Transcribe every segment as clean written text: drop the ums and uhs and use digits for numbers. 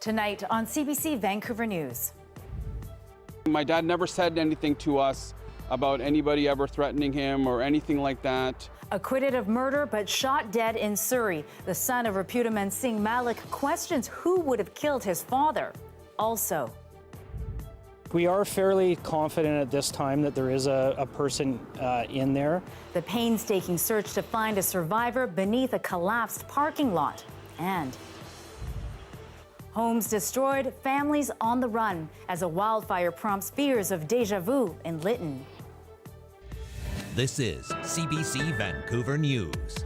Tonight on CBC Vancouver News. My dad never said anything to us about anybody ever threatening him or anything like that. Acquitted of murder but shot dead in Surrey. The son of Reputed Singh Malik questions who would have killed his father. Also, we are fairly confident at this time that there is a person in there. the painstaking search to find a survivor beneath a collapsed parking lot. And homes destroyed, families on the run as a wildfire prompts fears of deja vu in Lytton. This is CBC Vancouver News.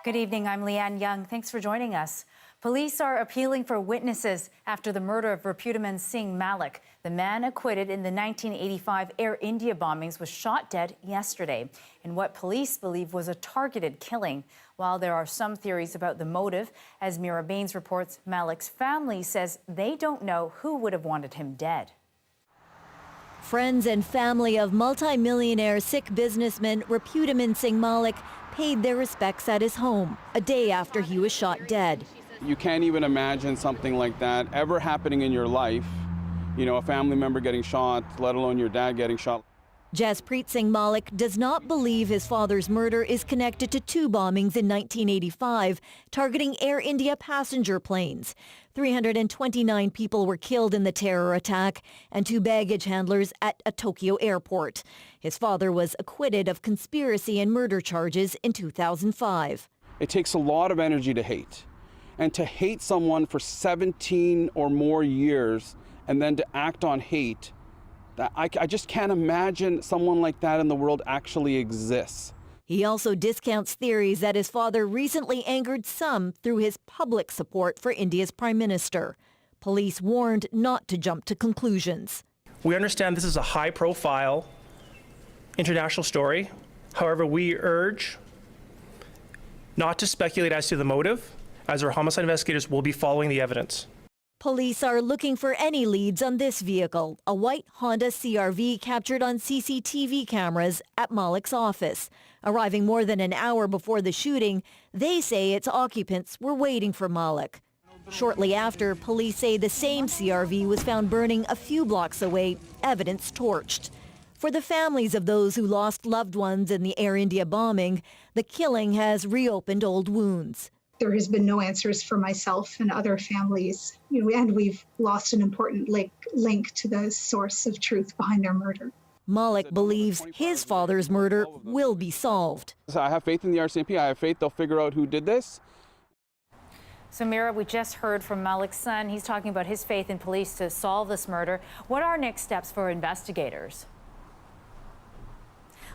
Good evening, I'm Lien Yeung. Thanks for joining us. Police are appealing for witnesses after the murder of Reputed Singh Malik. The man acquitted in the 1985 Air India bombings was shot dead yesterday in what police believe was a targeted killing. While there are some theories about the motive, as Mira Baines reports, Malik's family says they don't know who would have wanted him dead. Friends and family of multi-millionaire Sikh businessman Reputed Singh Malik paid their respects at his home a day after he was shot dead. You can't even imagine something like that ever happening in your life. You know, a family member getting shot, let alone your dad getting shot. Jaspreet Singh Malik does not believe his father's murder is connected to two bombings in 1985 targeting Air India passenger planes. 329 people were killed in the terror attack and two baggage handlers at a Tokyo airport. His father was acquitted of conspiracy and murder charges in 2005. It takes a lot of energy to hate. And to hate someone for 17 or more years and then to act on hate, I just can't imagine someone like that in the world actually exists. He also discounts theories that his father recently angered some through his public support for India's Prime Minister. Police warned not to jump to conclusions. We understand this is a high-profile international story. However, we urge not to speculate as to the motive, as our homicide investigators will be following the evidence. Police are looking for any leads on this vehicle, a white Honda CRV captured on CCTV cameras at Malik's office. Arriving more than an hour before the shooting, they say its occupants were waiting for Malik. Shortly after, police say the same CRV was found burning a few blocks away, evidence torched. For the families of those who lost loved ones in the Air India bombing, the killing has reopened old wounds. There has been no answers for myself and other families, and we've lost an important link to the source of truth behind their murder. Malik believes his father's murder will be solved. So I have faith in the RCMP. I have faith they'll figure out who did this. So Mira, we just heard from Malik's son. He's talking about his faith in police to solve this murder. What are next steps for investigators?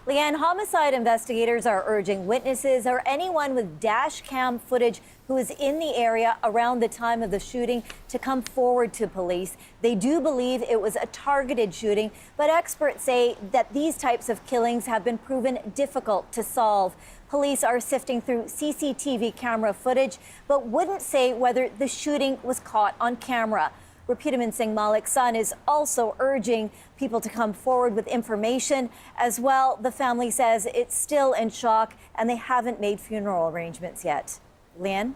Leanne, homicide investigators are urging witnesses or anyone with dash cam footage who is in the area around the time of the shooting to come forward to police. They do believe it was a targeted shooting, but experts say that these types of killings have been proven difficult to solve. Police are sifting through CCTV camera footage, but wouldn't say whether the shooting was caught on camera. Reputed Singh Malik's son is also urging people to come forward with information. As well, the family says it's still in shock and they haven't made funeral arrangements yet. Lien?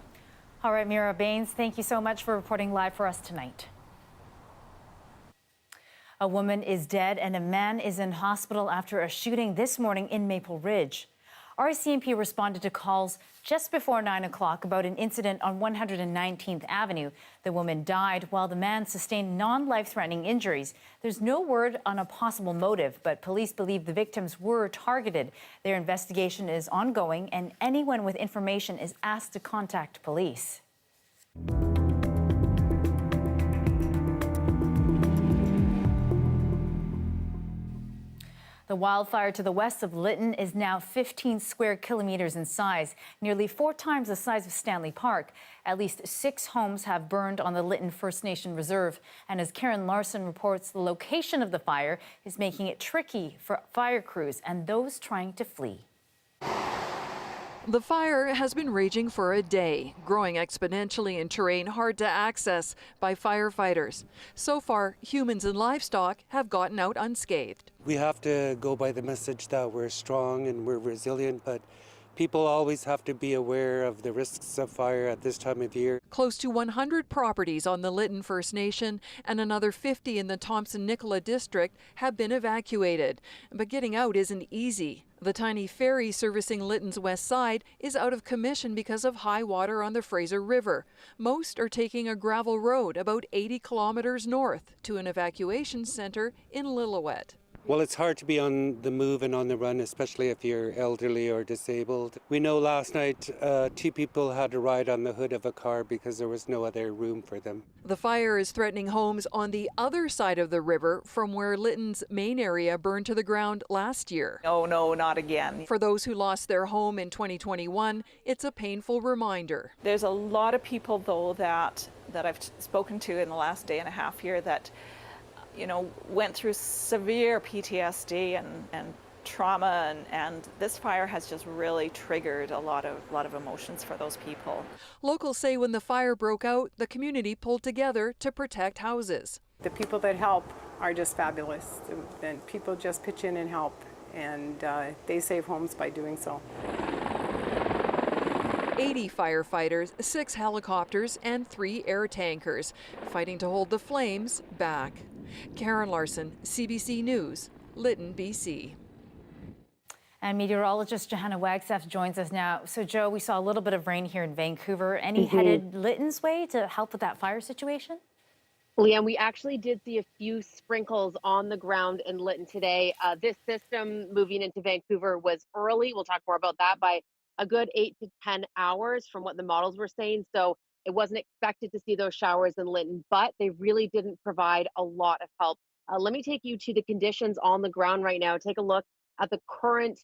All right, Mira Baines, thank you so much for reporting live for us tonight. A woman is dead and a man is in hospital after a shooting this morning in Maple Ridge. RCMP responded to calls just before 9 o'clock about an incident on 119th Avenue. The woman died while the man sustained non-life-threatening injuries. There's no word on a possible motive, but police believe the victims were targeted. Their investigation is ongoing, and anyone with information is asked to contact police. The wildfire to the west of Lytton is now 15 square kilometers in size, nearly 4 times the size of Stanley Park. At least 6 homes have burned on the Lytton First Nation Reserve. And as Karen Larson reports, the location of the fire is making it tricky for fire crews and those trying to flee. The fire has been raging for a day, growing exponentially in terrain hard to access by firefighters. So far, humans and livestock have gotten out unscathed. We have to go by the message that we're strong and we're resilient, but People always have to be aware of the risks of fire at this time of year. Close to 100 properties on the Lytton First Nation and another 50 in the Thompson-Nicola district have been evacuated. But getting out isn't easy. The tiny ferry servicing Lytton's west side is out of commission because of high water on the Fraser River. Most are taking a gravel road about 80 kilometers north to an evacuation center in Lillooet. Well, it's hard to be on the move and on the run, especially if you're elderly or disabled. We know last night 2 people had to ride on the hood of a car because there was no other room for them. The fire is threatening homes on the other side of the river from where Lytton's main area burned to the ground last year. Oh no, not again. For those who lost their home in 2021, it's a painful reminder. There's a lot of people, though, that I've spoken to in the last day and a half here that went through severe PTSD and trauma, and this fire has just really triggered a lot of emotions for those people. Locals say when the fire broke out, the community pulled together to protect houses. The people that help are just fabulous. And people just pitch in and help, and they save homes by doing so. 80 firefighters, 6 helicopters, and 3 air tankers fighting to hold the flames back. Karen Larson, CBC News, Lytton, BC. And meteorologist Johanna Wagstaffe joins us now. So, Joe, we saw a little bit of rain here in Vancouver. Any headed Lytton's way to help with that fire situation? Leanne, we actually did see a few sprinkles on the ground in Lytton today. This system moving into Vancouver was early. We'll talk more about that by a good 8 to 10 hours from what the models were saying. So it wasn't expected to see those showers in Lytton, but they really didn't provide a lot of help. Let me take you to the conditions on the ground right now. Take a look at the current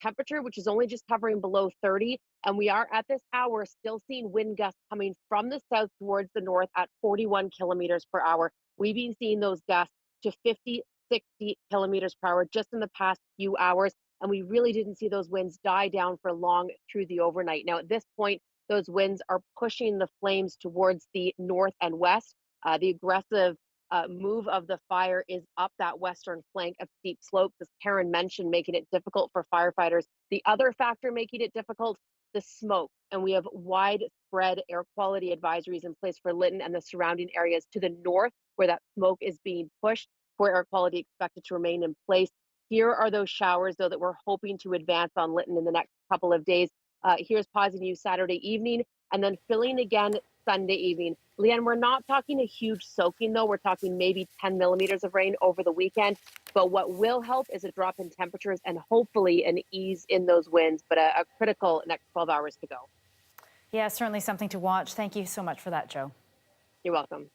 temperature, which is only just hovering below 30. And we are at this hour still seeing wind gusts coming from the south towards the north at 41 kilometers per hour. We've been seeing those gusts to 50, 60 kilometers per hour just in the past few hours. And we really didn't see those winds die down for long through the overnight. Now, at this point, those winds are pushing the flames towards the north and west. The aggressive move of the fire is up that western flank of steep slopes, as Karen mentioned, making it difficult for firefighters. The other factor making it difficult, the smoke. And we have widespread air quality advisories in place for Lytton and the surrounding areas to the north, where that smoke is being pushed, for air quality expected to remain in place. Here are those showers, though, that we're hoping to advance on Lytton in the next couple of days. Here's pausing you Saturday evening and then filling again Sunday evening. Leanne, we're not talking a huge soaking, though. We're talking maybe 10 millimeters of rain over the weekend. But what will help is a drop in temperatures and hopefully an ease in those winds, but a critical next 12 hours to go. Yeah, certainly something to watch. Thank you so much for that, Joe. You're welcome.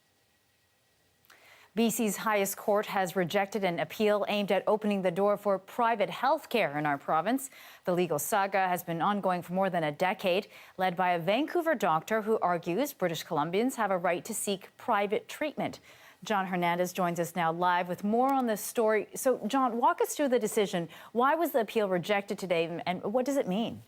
BC's highest court has rejected an appeal aimed at opening the door for private health care in our province. The legal saga has been ongoing for more than a decade, led by a Vancouver doctor who argues British Columbians have a right to seek private treatment. John Hernandez joins us now live with more on this story. So, John, walk us through the decision. Why was the appeal rejected today, and what does it mean?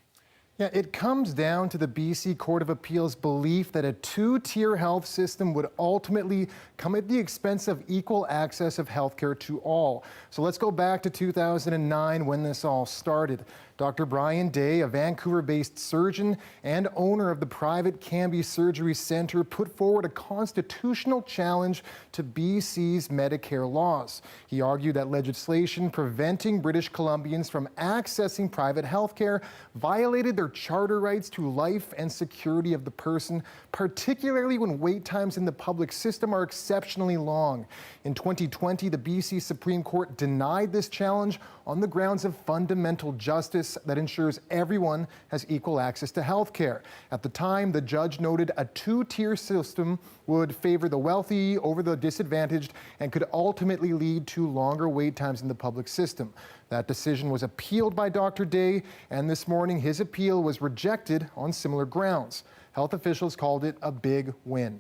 Yeah, it comes down to the BC Court of Appeal's belief that a two-tier health system would ultimately come at the expense of equal access of healthcare to all. So let's go back to 2009 when this all started. Dr. Brian Day, a Vancouver-based surgeon and owner of the private Cambie Surgery Centre, put forward a constitutional challenge to BC's Medicare laws. He argued that legislation preventing British Columbians from accessing private health care violated their charter rights to life and security of the person, particularly when wait times in the public system are exceptionally long. In 2020, the BC Supreme Court denied this challenge on the grounds of fundamental justice that ensures everyone has equal access to health care. At the time, the judge noted a two-tier system would favor the wealthy over the disadvantaged and could ultimately lead to longer wait times in the public system. That decision was appealed by Dr. Day, and this morning his appeal was rejected on similar grounds. Health officials called it a big win.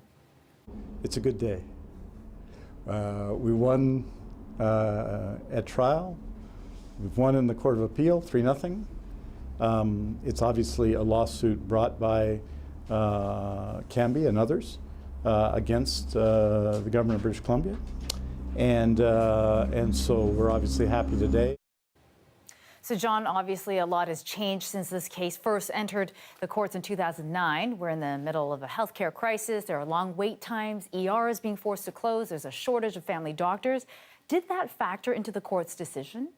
It's a good day. We won at trial. We've won in the Court of Appeal, 3-0. It's obviously a lawsuit brought by Cambie and others against the government of British Columbia. And so we're obviously happy today. So, John, obviously a lot has changed since this case first entered the courts in 2009. We're in the middle of a healthcare crisis. There are long wait times. ER is being forced to close. There's a shortage of family doctors. Did that factor into the court's decision?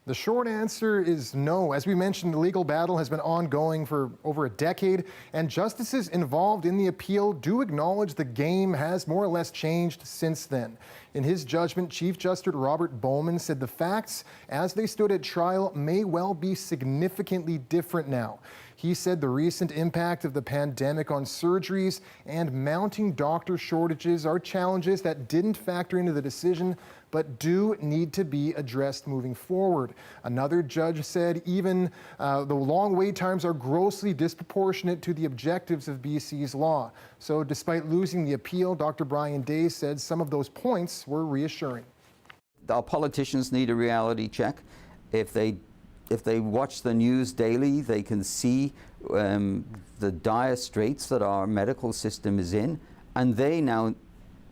The short answer is no. As we mentioned, the legal battle has been ongoing for over a decade, and justices involved in the appeal do acknowledge the game has more or less changed since then. In his judgment, Chief Justice Robert Bowman said the facts as they stood at trial may well be significantly different now. He said the recent impact of the pandemic on surgeries and mounting doctor shortages are challenges that didn't factor into the decision, but do need to be addressed moving forward. Another judge said even the long wait times are grossly disproportionate to the objectives of BC's law. So despite losing the appeal, Dr. Brian Day said some of those points were reassuring. Our politicians need a reality check. If they watch the news daily, they can see the dire straits that our medical system is in. And they now,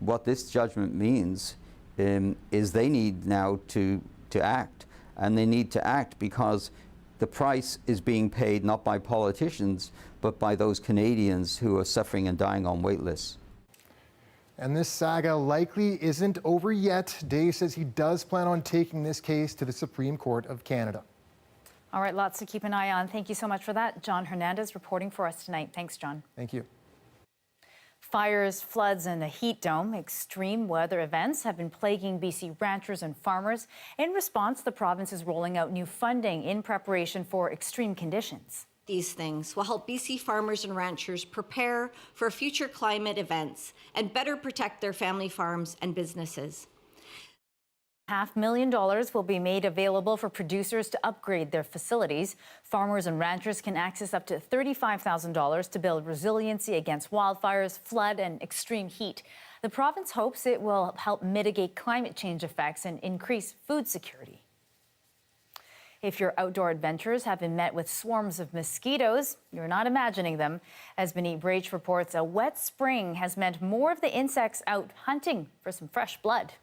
what this judgment means is they need now to act. And they need to act because the price is being paid not by politicians, but by those Canadians who are suffering and dying on wait lists. And this saga likely isn't over yet. Day says he does plan on taking this case to the Supreme Court of Canada. All right, lots to keep an eye on. Thank you so much for that. John Hernandez reporting for us tonight. Thanks, John. Thank you. Fires, floods, and a heat dome, extreme weather events have been plaguing BC ranchers and farmers. In response, the province is rolling out new funding in preparation for extreme conditions. These things will help BC farmers and ranchers prepare for future climate events and better protect their family farms and businesses. $500,000 will be made available for producers to upgrade their facilities. Farmers and ranchers can access up to $35,000 to build resiliency against wildfires, flood, and extreme heat. The province hopes it will help mitigate climate change effects and increase food security. If your outdoor adventures have been met with swarms of mosquitoes, you're not imagining them. As Benit Brach reports, a wet spring has meant more of the insects out hunting for some fresh blood.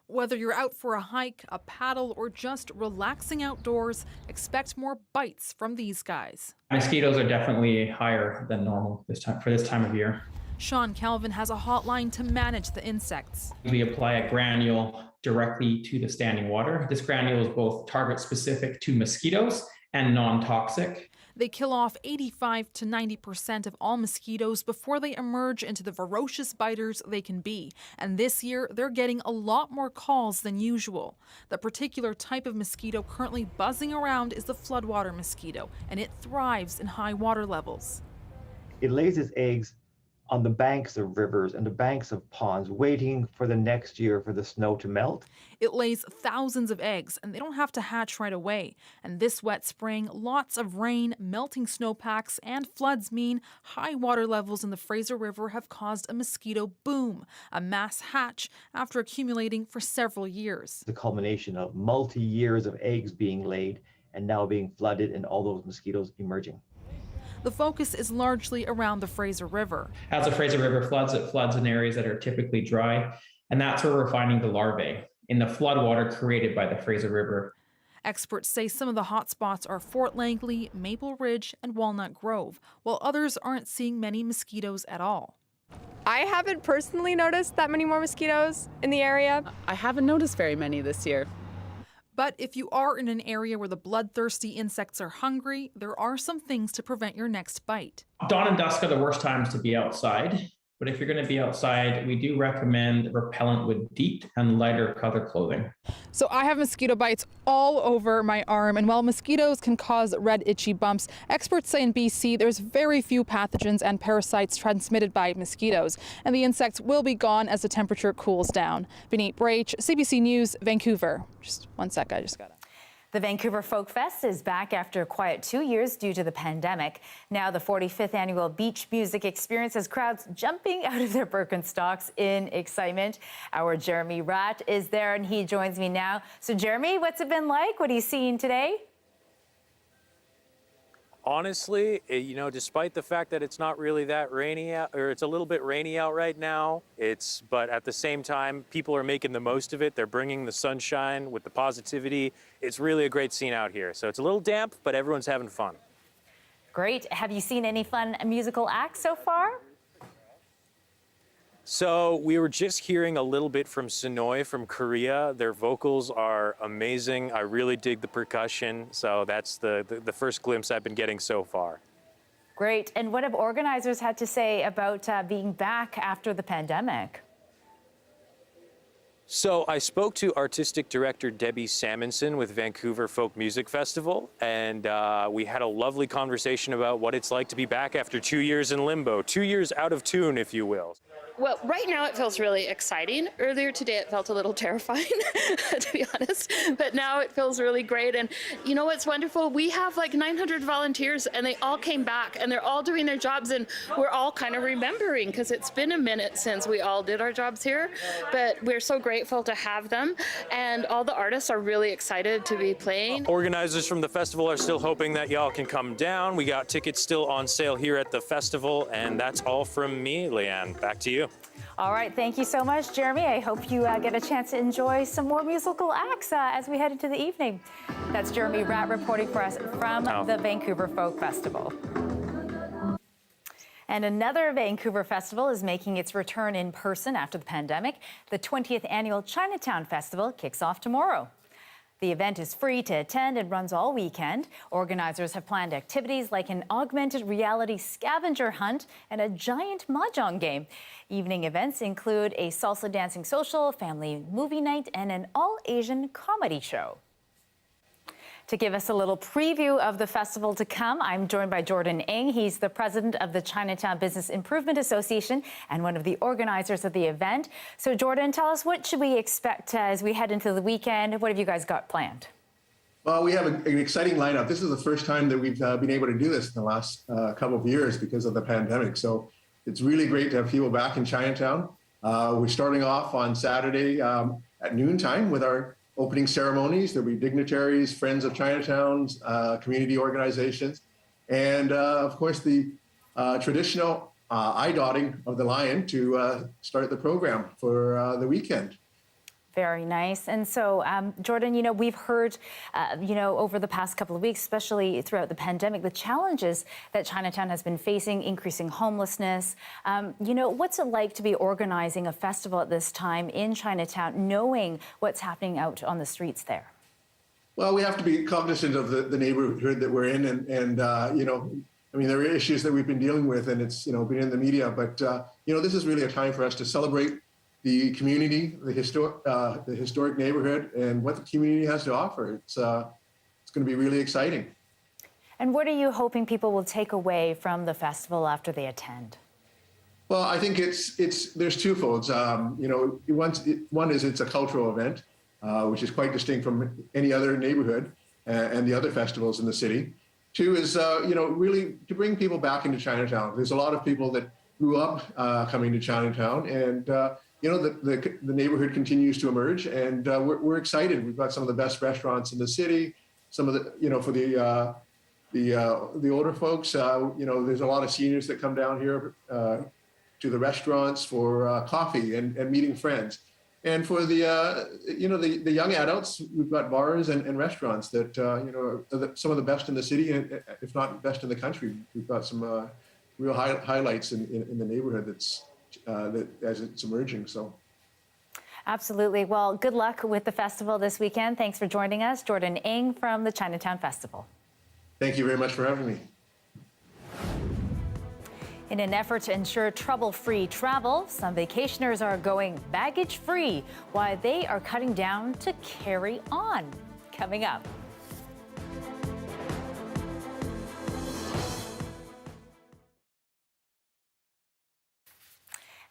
Whether you're out for a hike, a paddle, or just relaxing outdoors, expect more bites from these guys. Mosquitoes are definitely higher than normal for this time of year. Sean Calvin has a hotline to manage the insects. We apply a granule directly to the standing water. This granule is both target specific to mosquitoes and non-toxic. They kill off 85 to 90% of all mosquitoes before they emerge into the ferocious biters they can be. And this year, they're getting a lot more calls than usual. The particular type of mosquito currently buzzing around is the floodwater mosquito, and it thrives in high water levels. It lays its eggs on the banks of rivers and the banks of ponds, waiting for the next year for the snow to melt. It lays thousands of eggs, and they don't have to hatch right away. And this wet spring, lots of rain, melting snowpacks, and floods mean high water levels in the Fraser River have caused a mosquito boom, a mass hatch after accumulating for several years. The culmination of multi-years of eggs being laid and now being flooded and all those mosquitoes emerging. The focus is largely around the Fraser River. As the Fraser River floods, it floods in areas that are typically dry, and that's where we're finding the larvae, in the floodwater created by the Fraser River. Experts say some of the hot spots are Fort Langley, Maple Ridge, and Walnut Grove, while others aren't seeing many mosquitoes at all. I haven't personally noticed that many more mosquitoes in the area. I haven't noticed very many this year. But if you are in an area where the bloodthirsty insects are hungry, there are some things to prevent your next bite. Dawn and dusk are the worst times to be outside, but if you're going to be outside, we do recommend repellent with deep and lighter color clothing. So I have mosquito bites all over my arm, and while mosquitoes can cause red itchy bumps, experts say in BC there's very few pathogens and parasites transmitted by mosquitoes, and the insects will be gone as the temperature cools down. Benit Brach, CBC News, Vancouver. Just one sec, I just got it. The Vancouver Folk Fest is back after a quiet 2 years due to the pandemic. Now the 45th annual beach music experience has crowds jumping out of their Birkenstocks in excitement. Our Jeremy Ratt is there and he joins me now. So Jeremy, what's it been like? What are you seeing today? Honestly, despite the fact that it's not really that rainy out, or it's a little bit rainy out right now, but at the same time, people are making the most of it. They're bringing the sunshine with the positivity. It's really a great scene out here. So it's a little damp, but everyone's having fun. Great. Have you seen any fun musical acts so far? So we were just hearing a little bit from Sonoy from Korea. Their vocals are amazing. I really dig the percussion. So that's the first glimpse I've been getting so far. Great. And what have organizers had to say about being back after the pandemic? So I spoke to artistic director Debbie Salmonson with Vancouver Folk Music Festival, and we had a lovely conversation about what it's like to be back after 2 years in limbo, 2 years out of tune, if you will. Well, right now it feels really exciting. Earlier today it felt a little terrifying, to be honest, but now it feels really great. And you know what's wonderful? We have like 900 volunteers and they all came back and they're all doing their jobs, and we're all kind of remembering because it's been a minute since we all did our jobs here, but we're so grateful to have them, and all the artists are really excited to be playing. Organizers from the festival are still hoping that y'all can come down. We got tickets still on sale here at the festival, and that's all from me, Leanne. Back to you. All right, thank you so much, Jeremy. I hope you get a chance to enjoy some more musical acts as we head into the evening. That's Jeremy Ratt reporting for us from the Vancouver Folk Festival. And another Vancouver festival is making its return in person after the pandemic. The 20th annual Chinatown Festival kicks off tomorrow. The event is free to attend and runs all weekend. Organizers have planned activities like an augmented reality scavenger hunt and a giant mahjong game. Evening events include a salsa dancing social, family movie night, and an all-Asian comedy show. To give us a little preview of the festival to come, I'm joined by Jordan Eng. He's the president of the Chinatown Business Improvement Association and one of the organizers of the event. So Jordan, tell us, what should we expect as we head into the weekend? What have you guys got planned? Well, we have an exciting lineup. This is the first time that we've been able to do this in the last couple of years because of the pandemic. So it's really great to have people back in Chinatown. We're starting off on Saturday at noontime with our opening ceremonies. There'll be dignitaries, friends of Chinatown's, community organizations, and of course the traditional eye dotting of the lion to start the program for the weekend. Very nice. And so, Jordan, we've heard, over the past couple of weeks, especially throughout the pandemic, the challenges that Chinatown has been facing, increasing homelessness. What's it like to be organizing a festival at this time in Chinatown, knowing what's happening out on the streets there? Well, we have to be cognizant of the neighborhood that we're in, and there are issues that we've been dealing with, and it's, been in the media, but, this is really a time for us to celebrate the community, the historic neighborhood, and what the community has to offer. It's going to be really exciting. And what are you hoping people will take away from the festival after they attend? Well, I think there's twofolds. One is it's a cultural event, which is quite distinct from any other neighborhood and the other festivals in the city. Two is, really to bring people back into Chinatown. There's a lot of people that grew up coming to Chinatown, and the neighborhood continues to emerge, and we're excited. We've got some of the best restaurants in the city. Some of the, for the older folks, there's a lot of seniors that come down here to the restaurants for coffee and meeting friends. And for the young adults, we've got bars and restaurants that are some of the best in the city, if not best in the country. We've got some real highlights in the neighborhood that as it's emerging. So, absolutely. Well, good luck with the festival this weekend. Thanks for joining us, Jordan Eng from the Chinatown Festival. Thank you very much for having me. In an effort to ensure trouble-free travel, some vacationers are going baggage-free while they are cutting down to carry on. Coming up.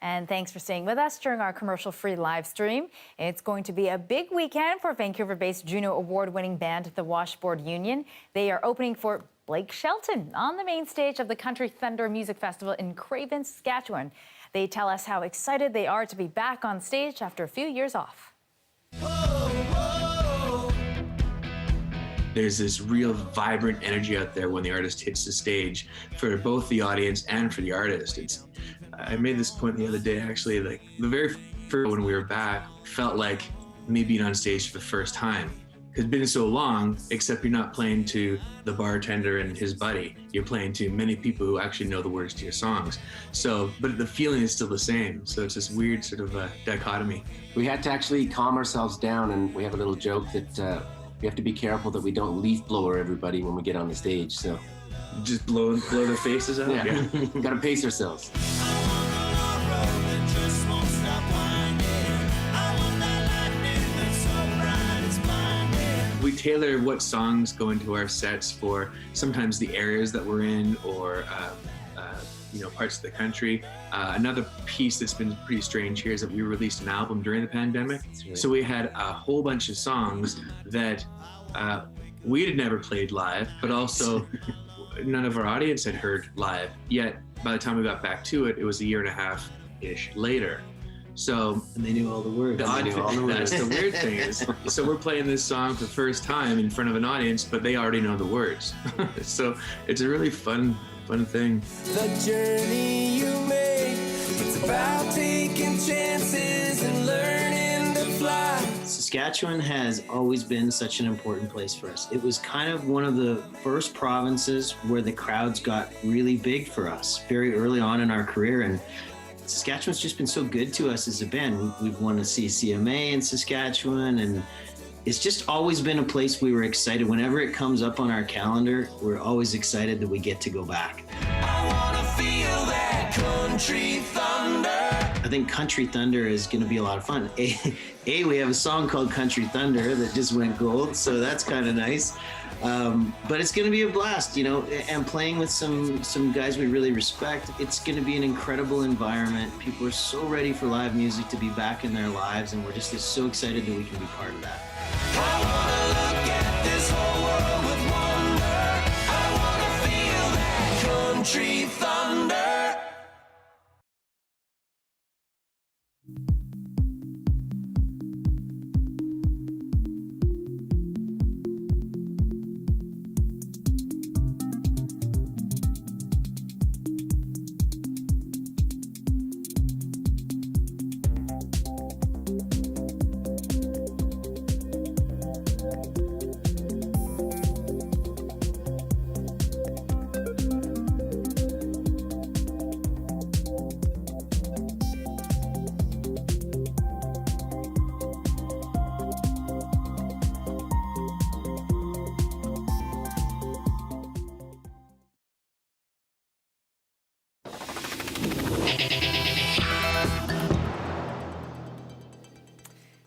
And thanks for staying with us during our commercial-free live stream. It's going to be a big weekend for Vancouver-based Juno Award-winning band, the Washboard Union. They are opening for Blake Shelton on the main stage of the Country Thunder Music Festival in Craven, Saskatchewan. They tell us how excited they are to be back on stage after a few years off. There's this real vibrant energy out there when the artist hits the stage for both the audience and for the artist. I made this point the other day, actually, like the very first when we were back felt like me being on stage for the first time. It's been so long, except you're not playing to the bartender and his buddy. You're playing to many people who actually know the words to your songs. So, but the feeling is still the same. So it's this weird sort of dichotomy. We had to actually calm ourselves down, and we have a little joke that we have to be careful that we don't leaf blower everybody when we get on the stage. So just blow their faces out? Yeah, gotta pace ourselves. We tailor what songs go into our sets for sometimes the areas that we're in, or parts of the country. Another piece that's been pretty strange here is that we released an album during the pandemic. So we had a whole bunch of songs that we had never played live, but also none of our audience had heard live. Yet by the time we got back to it, it was a year and a half-ish later. So, and they knew all the words. That's the weird thing is, so we're playing this song for the first time in front of an audience, but they already know the words. So it's a really fun thing. The journey you make, it's about taking chances and learning to fly. Saskatchewan has always been such an important place for us. It was kind of one of the first provinces where the crowds got really big for us very early on in our career, and Saskatchewan's just been so good to us as a band. We've won a CCMA in Saskatchewan, and it's just always been a place we were excited. Whenever it comes up on our calendar, we're always excited that we get to go back. I wanna feel that country thunder. I think Country Thunder is gonna be a lot of fun. We have a song called Country Thunder that just went gold, so that's kind of nice. But it's going to be a blast, and playing with some guys we really respect. It's going to be an incredible environment. People are so ready for live music to be back in their lives, and we're just so excited that we can be part of that. I wanna look at this whole world with wonder. I wanna feel that country thunder.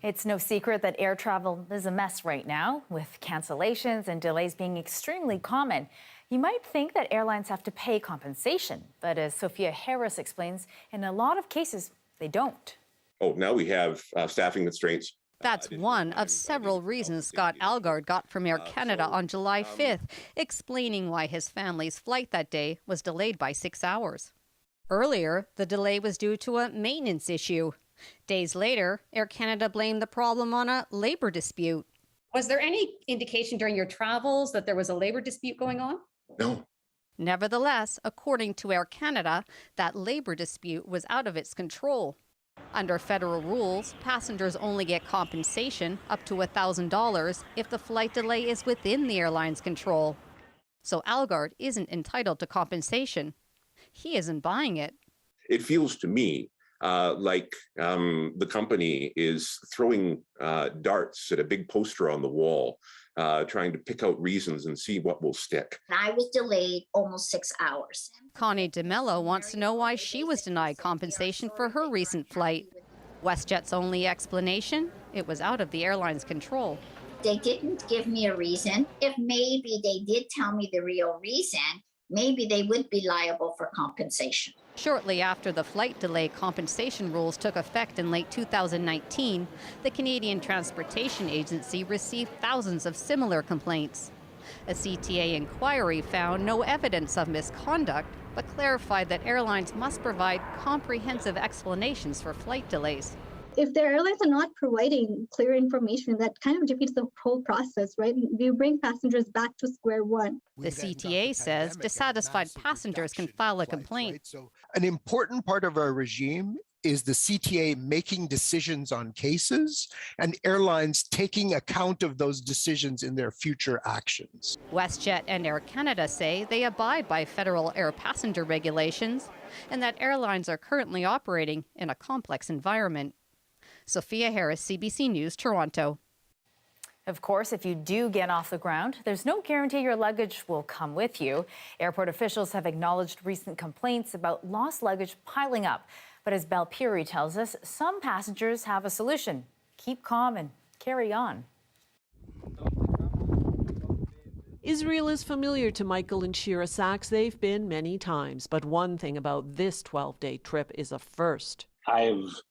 It's no secret that air travel is a mess right now, with cancellations and delays being extremely common. You might think that airlines have to pay compensation, but as Sophia Harris explains, in a lot of cases, they don't. Oh, now we have staffing constraints. That's one of several reasons Scott Algard got from Air Canada on July 5th, explaining why his family's flight that day was delayed by 6 hours. Earlier, the delay was due to a maintenance issue. Days later, Air Canada blamed the problem on a labor dispute. Was there any indication during your travels that there was a labor dispute going on? No. Nevertheless, according to Air Canada, that labor dispute was out of its control. Under federal rules, passengers only get compensation up to $1,000 if the flight delay is within the airline's control. So Algard isn't entitled to compensation. He isn't buying it. It feels to me like the company is throwing darts at a big poster on the wall, trying to pick out reasons and see what will stick. I was delayed almost 6 hours. Connie DeMello wants to know why she was denied compensation for her recent flight. WestJet's only explanation? It was out of the airline's control. They didn't give me a reason. If maybe they did tell me the real reason, maybe they would be liable for compensation. Shortly after the flight delay compensation rules took effect in late 2019, the Canadian Transportation Agency received thousands of similar complaints. A CTA inquiry found no evidence of misconduct, but clarified that airlines must provide comprehensive explanations for flight delays. If the airlines are not providing clear information, that kind of defeats the whole process, right? You bring passengers back to square one. The CTA says dissatisfied passengers can file a complaint. An important part of our regime is the CTA making decisions on cases and airlines taking account of those decisions in their future actions. WestJet and Air Canada say they abide by federal air passenger regulations and that airlines are currently operating in a complex environment. Sophia Harris, CBC News, Toronto. Of course, if you do get off the ground, there's no guarantee your luggage will come with you. Airport officials have acknowledged recent complaints about lost luggage piling up. But as Belle Puri tells us, some passengers have a solution. Keep calm and carry on. Israel is familiar to Michael and Shira Sachs. They've been many times. But one thing about this 12-day trip is a first. I've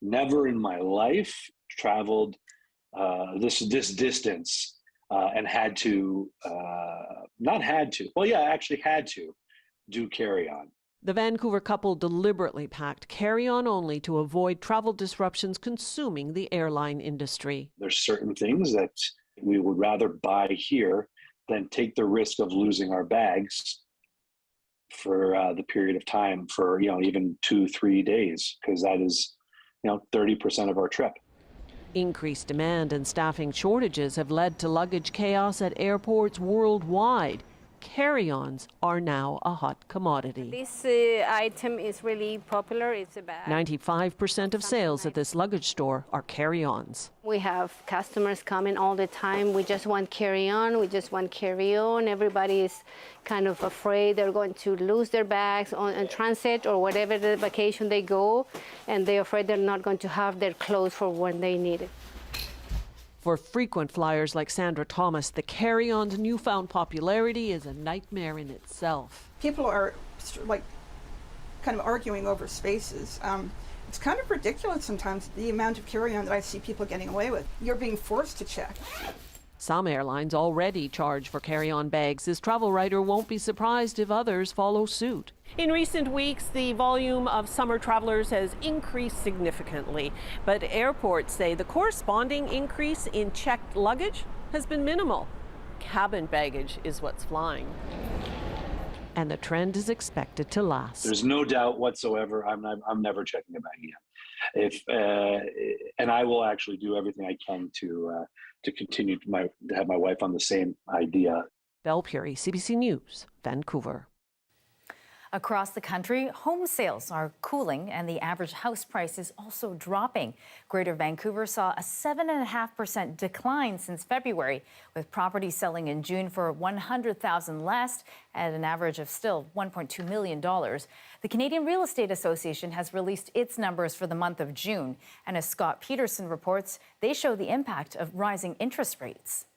never in my life traveled this distance and had to do carry-on. The Vancouver couple deliberately packed carry-on only to avoid travel disruptions consuming the airline industry. There's certain things that we would rather buy here than take the risk of losing our bags for the period of time for even 2-3 days, because that is 30% of our trip. Increased demand and staffing shortages have led to luggage chaos at airports worldwide. Carry-ons are now a hot commodity. This item is really popular. It's about 95% of sales at this luggage store are carry-ons. We have customers coming all the time. We just want carry-on. We just want carry-on. Everybody is kind of afraid they're going to lose their bags on transit or whatever the vacation they go, and they're afraid they're not going to have their clothes for when they need it. For frequent flyers like Sandra Thomas, the carry-on's newfound popularity is a nightmare in itself. People are kind of arguing over spaces. It's kind of ridiculous sometimes, the amount of carry-on that I see people getting away with. You're being forced to check. Some airlines already charge for carry-on bags. This travel writer won't be surprised if others follow suit. In recent weeks, the volume of summer travelers has increased significantly, but airports say the corresponding increase in checked luggage has been minimal. Cabin baggage is what's flying. And the trend is expected to last. There's no doubt whatsoever I'm never checking a bag again. And I will actually do everything I can to continue to have my wife on the same idea. Belle Puri, CBC News, Vancouver. Across the country, home sales are cooling and the average house price is also dropping. Greater Vancouver saw a 7.5% decline since February, with properties selling in June for $100,000 less at an average of still $1.2 million. The Canadian Real Estate Association has released its numbers for the month of June. And as Scott Peterson reports, they show the impact of rising interest rates.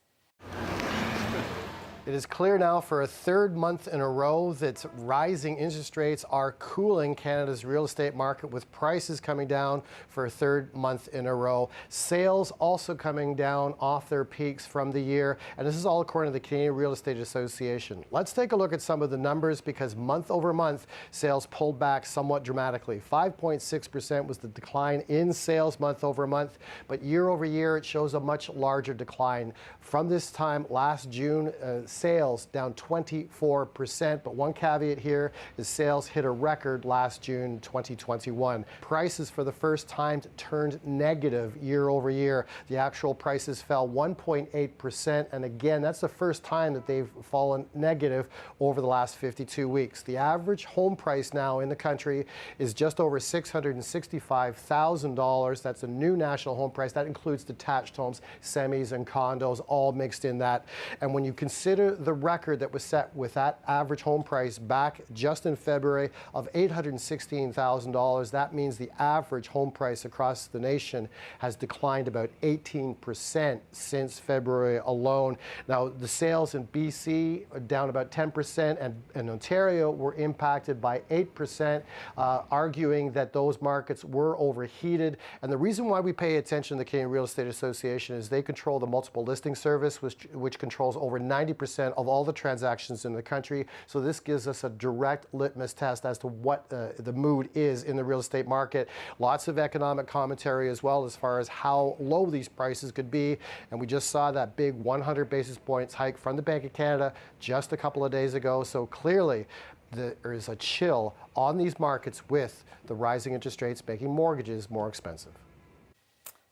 It is clear now for a third month in a row that rising interest rates are cooling Canada's real estate market, with prices coming down for a third month in a row. Sales also coming down off their peaks from the year, and this is all according to the Canadian Real Estate Association. Let's take a look at some of the numbers, because month over month, sales pulled back somewhat dramatically. 5.6% was the decline in sales month over month, but year over year, it shows a much larger decline. From this time last June, sales down 24%, but one caveat here is sales hit a record last June 2021. Prices for the first time turned negative year over year. The actual prices fell 1.8%, and again, that's the first time that they've fallen negative over the last 52 weeks. The average home price now in the country is just over $665,000. That's a new national home price. That includes detached homes, semis, and condos, all mixed in that. And when you consider the record that was set with that average home price back just in February of $816,000, that means the average home price across the nation has declined about 18% since February alone. Now, the sales in BC are down about 10%, and Ontario were impacted by 8%, arguing that those markets were overheated. And the reason why we pay attention to the Canadian Real Estate Association is they control the multiple listing service, which controls over 90% 40% of all the transactions in the country. So this gives us a direct litmus test as to what the mood is in the real estate market. Lots of economic commentary as well as far as how low these prices could be. And we just saw that big 100 basis points hike from the Bank of Canada just a couple of days ago. So clearly, there is a chill on these markets with the rising interest rates making mortgages more expensive.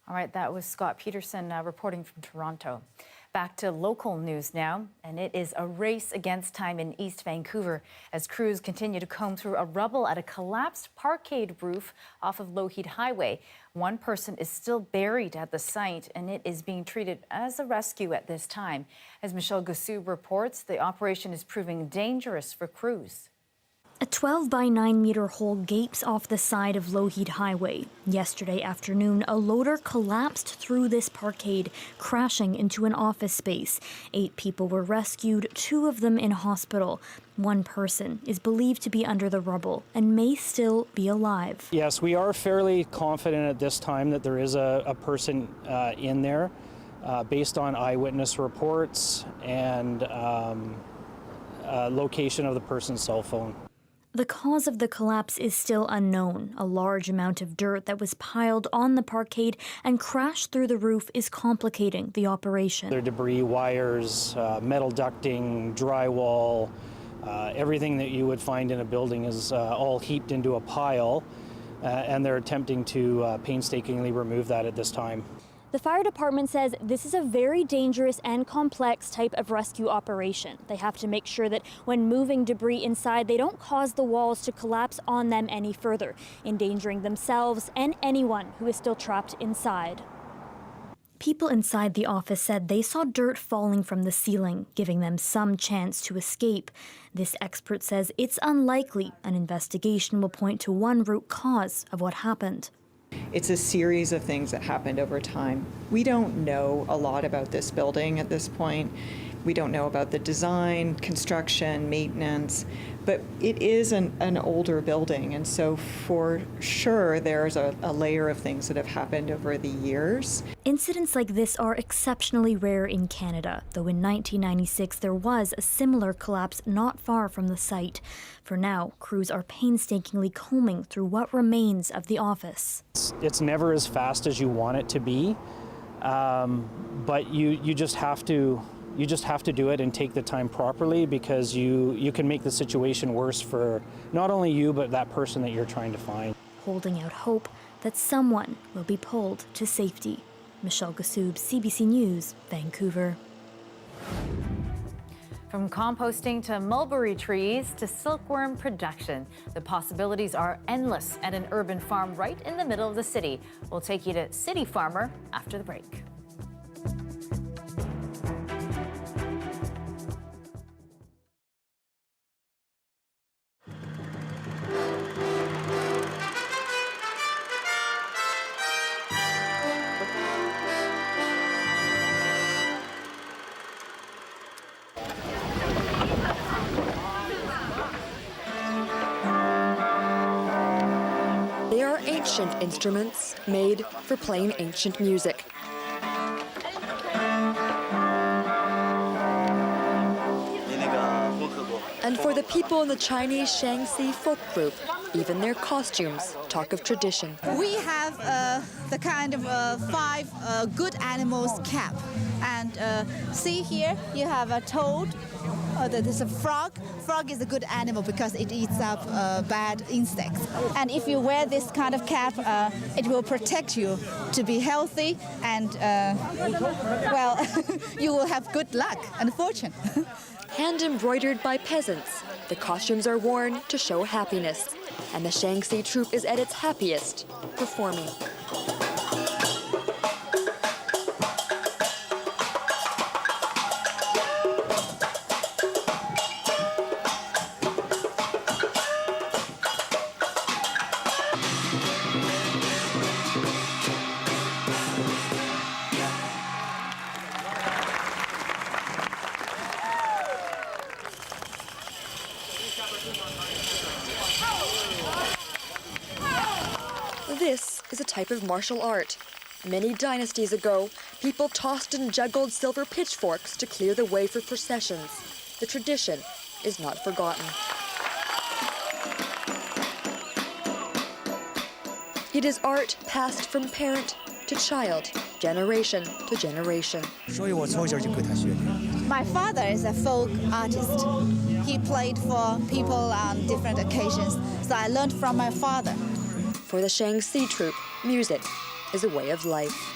All right, that was Scott Peterson reporting from Toronto. Back to local news now, and it is a race against time in East Vancouver as crews continue to comb through a rubble at a collapsed Parkade roof off of Lougheed Highway. One person is still buried at the site, and it is being treated as a rescue at this time. As Michelle Gassoub reports, the operation is proving dangerous for crews. A 12 by 9 meter hole gapes off the side of Lougheed Highway. Yesterday afternoon, a loader collapsed through this parkade, crashing into an office space. 8 people were rescued, 2 of them in hospital. One person is believed to be under the rubble and may still be alive. Yes, we are fairly confident at this time that there is a person in there based on eyewitness reports and location of the person's cell phone. The cause of the collapse is still unknown. A large amount of dirt that was piled on the parkade and crashed through the roof is complicating the operation. There are debris, wires, metal ducting, drywall, everything that you would find in a building is all heaped into a pile, and they're attempting to painstakingly remove that at this time. The fire department says this is a very dangerous and complex type of rescue operation. They have to make sure that when moving debris inside, they don't cause the walls to collapse on them any further, endangering themselves and anyone who is still trapped inside. People inside the office said they saw dirt falling from the ceiling, giving them some chance to escape. This expert says it's unlikely an investigation will point to one root cause of what happened. It's a series of things that happened over time. We don't know a lot about this building at this point. We don't know about the design, construction, maintenance, but it is an older building, and so for sure there's a layer of things that have happened over the years. Incidents like this are exceptionally rare in Canada, though in 1996 there was a similar collapse not far from the site. For now, crews are painstakingly combing through what remains of the office. It's never as fast as you want it to be, but you just have to do it and take the time properly, because you can make the situation worse for not only you, but that person that you're trying to find. Holding out hope that someone will be pulled to safety. Michelle Gassoub, CBC News, Vancouver. From composting to mulberry trees to silkworm production, the possibilities are endless at an urban farm right in the middle of the city. We'll take you to City Farmer after the break. They are ancient instruments made for playing ancient music. And for the people in the Chinese Shaanxi folk group, even their costumes talk of tradition. We have the kind of 5 good animals cap. And see here, you have a toad. There's a frog. Frog is a good animal because it eats up bad insects. And if you wear this kind of cap, it will protect you to be healthy and, well, you will have good luck and fortune. Hand embroidered by peasants, the costumes are worn to show happiness. And the Shaanxi troupe is at its happiest, performing. This is a type of martial art. Many dynasties ago, people tossed and juggled silver pitchforks to clear the way for processions. The tradition is not forgotten. It is art passed from parent to child, generation to generation. My father is a folk artist. He played for people on different occasions, so I learned from my father. For the Shaanxi troupe, music is a way of life.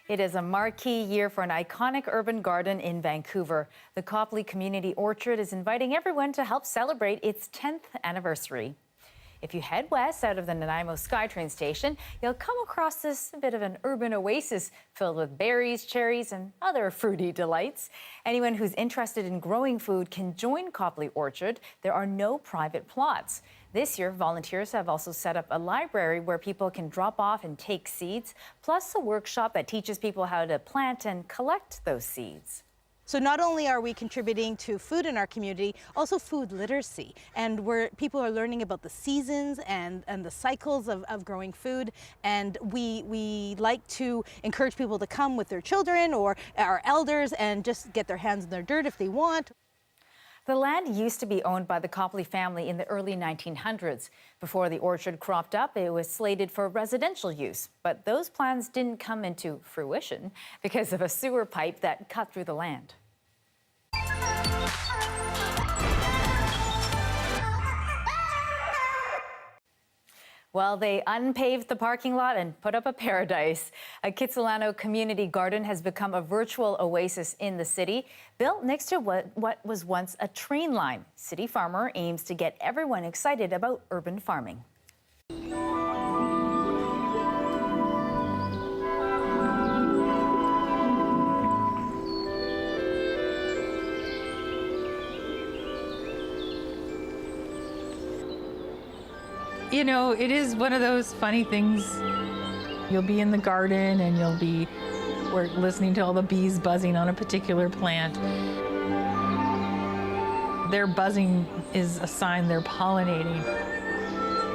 It is a marquee year for an iconic urban garden in Vancouver. The Copley Community Orchard is inviting everyone to help celebrate its 10th anniversary. If you head west out of the Nanaimo SkyTrain station, you'll come across this bit of an urban oasis filled with berries, cherries, and other fruity delights. Anyone who's interested in growing food can join Copley Orchard. There are no private plots. This year, volunteers have also set up a library where people can drop off and take seeds, plus a workshop that teaches people how to plant and collect those seeds. So not only are we contributing to food in our community, also food literacy, and where people are learning about the seasons and the cycles of growing food. And we like to encourage people to come with their children or our elders and just get their hands in their dirt if they want. The land used to be owned by the Copley family in the early 1900s. Before the orchard cropped up, it was slated for residential use. But those plans didn't come into fruition because of a sewer pipe that cut through the land. Well, they unpaved the parking lot and put up a paradise. A Kitsilano community garden has become a virtual oasis in the city, built next to what was once a train line. City Farmer aims to get everyone excited about urban farming. You know, it is one of those funny things. You'll be in the garden and we're listening to all the bees buzzing on a particular plant. Their buzzing is a sign they're pollinating.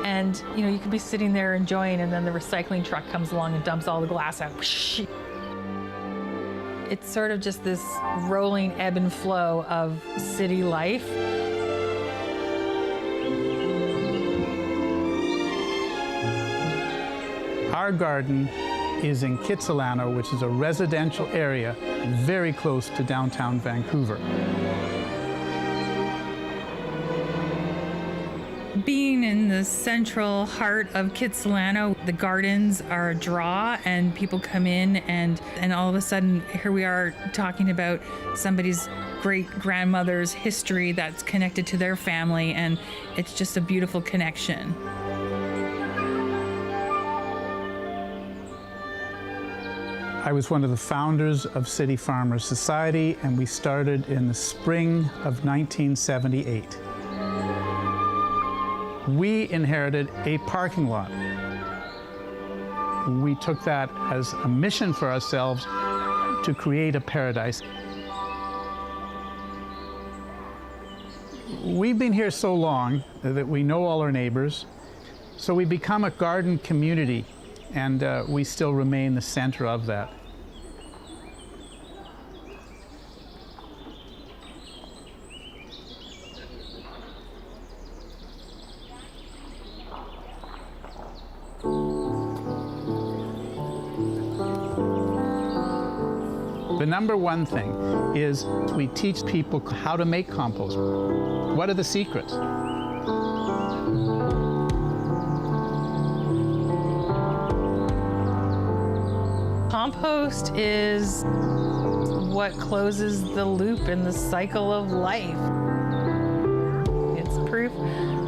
And, you know, you could be sitting there enjoying, and then the recycling truck comes along and dumps all the glass out. It's sort of just this rolling ebb and flow of city life. Our garden is in Kitsilano, which is a residential area very close to downtown Vancouver. Being in the central heart of Kitsilano, the gardens are a draw, and people come in and all of a sudden here we are talking about somebody's great-grandmother's history that's connected to their family, and it's just a beautiful connection. I was one of the founders of City Farmers Society, and we started in the spring of 1978. We inherited a parking lot. We took that as a mission for ourselves to create a paradise. We've been here so long that we know all our neighbors, so we become a garden community, and we still remain the center of that. The number one thing is we teach people how to make compost. What are the secrets? Compost is what closes the loop in the cycle of life. It's proof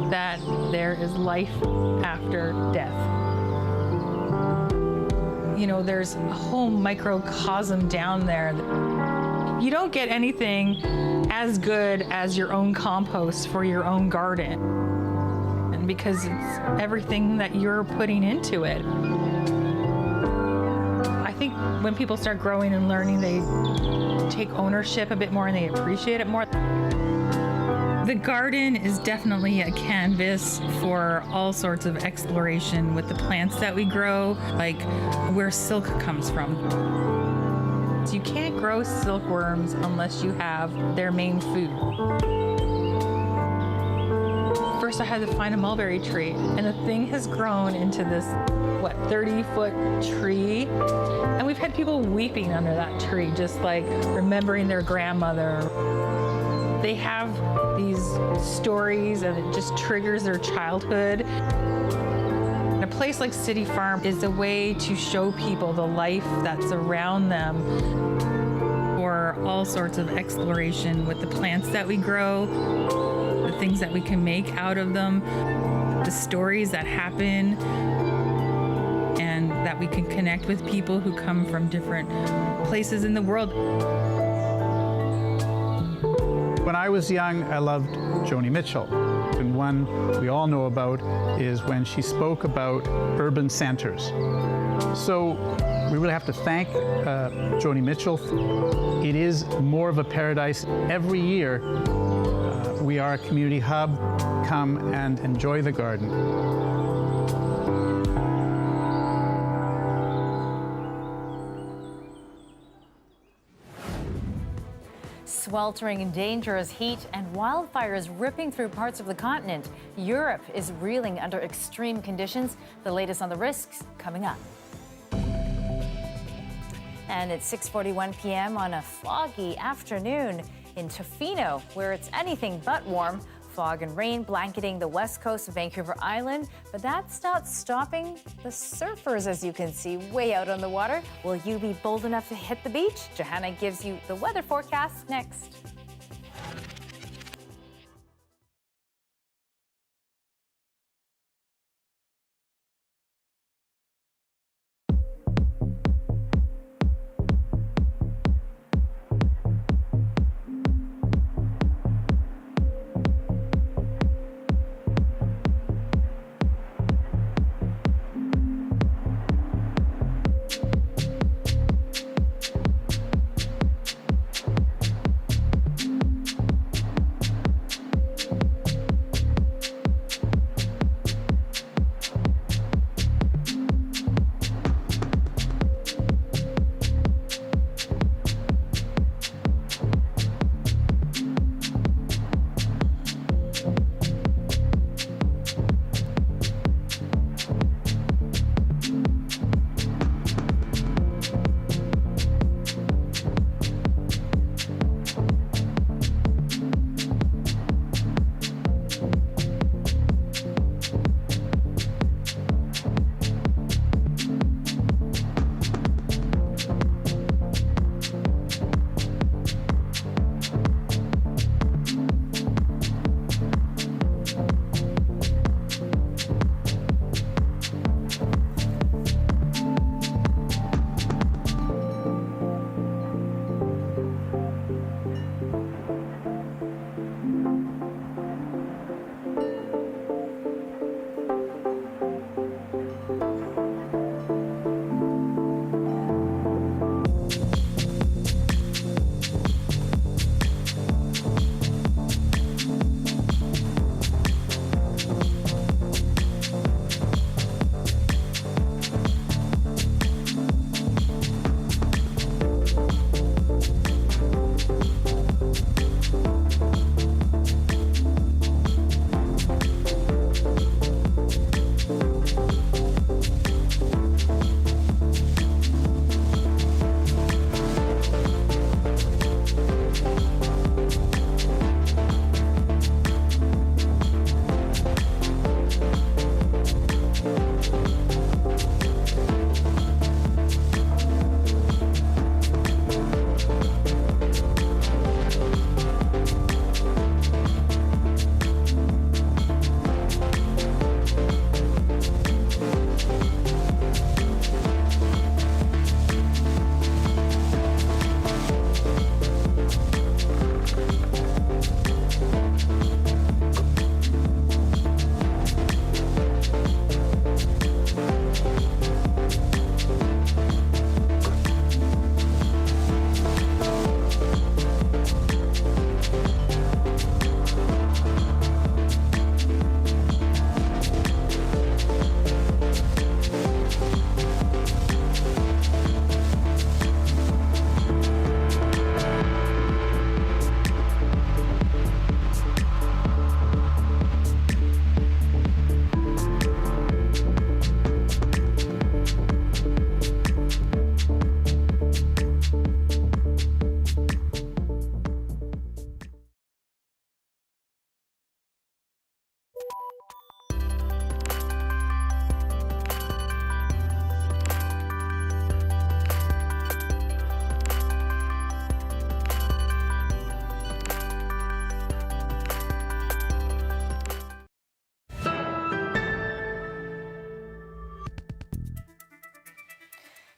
that there is life after death. You know, there's a whole microcosm down there. You don't get anything as good as your own compost for your own garden. And because it's everything that you're putting into it. I think when people start growing and learning, they take ownership a bit more and they appreciate it more. The garden is definitely a canvas for all sorts of exploration with the plants that we grow, like where silk comes from. So you can't grow silkworms unless you have their main food. First I had to find a mulberry tree, and the thing has grown into this, 30-foot tree. And we've had people weeping under that tree, just like remembering their grandmother. They have these stories and it just triggers their childhood. And a place like City Farm is a way to show people the life that's around them, for all sorts of exploration with the plants that we grow, the things that we can make out of them, the stories that happen, and that we can connect with people who come from different places in the world. When I was young, I loved Joni Mitchell. And one we all know about is when she spoke about urban centers. So we really have to thank Joni Mitchell. It is more of a paradise every year. We are a community hub. Come and enjoy the garden. Sweltering and dangerous heat and wildfires ripping through parts of the continent. Europe is reeling under extreme conditions. The latest on the risks coming up. And it's 6:41 p.m. on a foggy afternoon in Tofino, where it's anything but warm. Fog and rain blanketing the west coast of Vancouver Island, but that's not stopping the surfers, as you can see, way out on the water. Will you be bold enough to hit the beach? Johanna gives you the weather forecast next.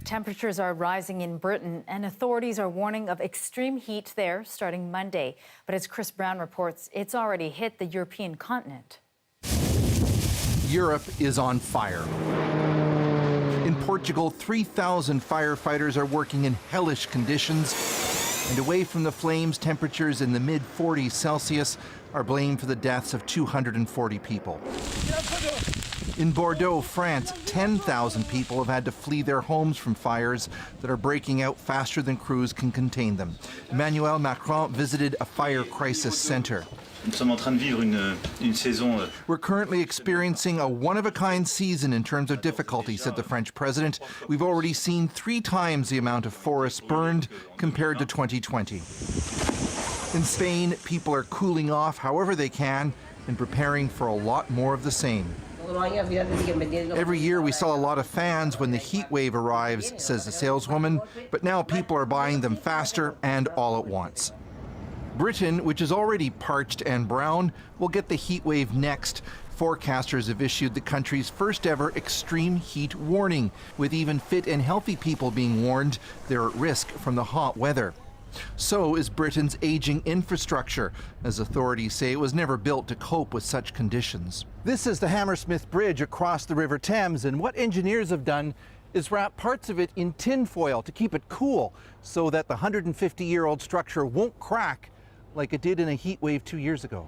Temperatures are rising in Britain, and authorities are warning of extreme heat there starting Monday. But as Chris Brown reports, it's already hit the European continent. Europe is on fire. In Portugal, 3,000 firefighters are working in hellish conditions. And away from the flames, temperatures in the mid-40s Celsius are blamed for the deaths of 240 people. In Bordeaux, France, 10,000 people have had to flee their homes from fires that are breaking out faster than crews can contain them. Emmanuel Macron visited a fire crisis center. We're currently experiencing a one-of-a-kind season in terms of difficulty, said the French president. We've already seen 3 times the amount of forests burned compared to 2020. In Spain, people are cooling off however they can and preparing for a lot more of the same. Every year we sell a lot of fans when the heat wave arrives, says the saleswoman, but now people are buying them faster and all at once. Britain, which is already parched and brown, will get the heat wave next. Forecasters have issued the country's first ever extreme heat warning, with even fit and healthy people being warned they're at risk from the hot weather. So is Britain's aging infrastructure, as authorities say it was never built to cope with such conditions. This is the Hammersmith Bridge across the River Thames, and what engineers have done is wrap parts of it in tin foil to keep it cool so that the 150-year-old structure won't crack like it did in a heat wave 2 years ago.